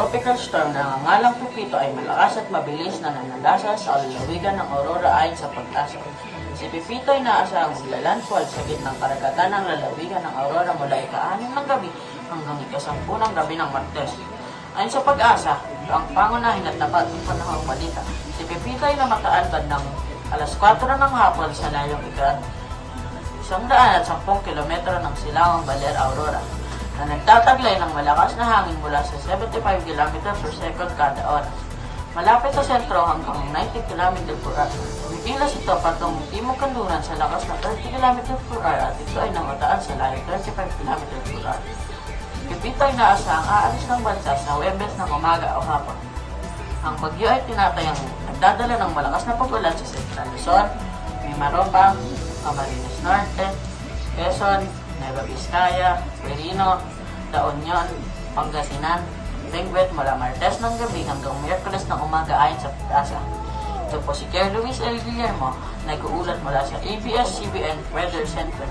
tropical storm na nangangalang Pepito ay malakas at mabilis na nananasa sa lalawigan ng Aurora ayon sa pag-asa. Si Pepito ay naasahang maglalandfall sa gitnang karagatan ng lalawigan ng Aurora mula ika-6 ng gabi hanggang ika-10 ng gabi ng Martes. Ayon sa pag-asa, ang pangunahin at dapat ng panahong balita, si Pepito ay namataantad ng alas 4 ng hapon sa layong ika-110 kilometro ng Silangang Baler, Aurora, na nagtataglay ng malakas na hangin mula sa 75 km per second kada oras. Malapit sa sentro hanggang 90 km per hour. Umikilos ito patungong timog kanluran sa lakas na 30 km per hour at ito ay namataan sa layo 35 km per hour. Pepito ay naasahang aalis ng bansa sa Huwebes ng umaga o hapon. Ang bagyo ay tinatayang nagdadala ng malakas na pagulan sa Central Luzon, Mimaropa, Camarines Norte, Quezon, Nueva Vizcaya, Quirino, La Union, Pangasinan, Benguet mula Martes ng gabi hanggang Miyerkules ng umaga ayon sa pag-asa. Ito po si Kuya Luis L. Guillermo, nag-uulat mula sa ABS-CBN Weather Center.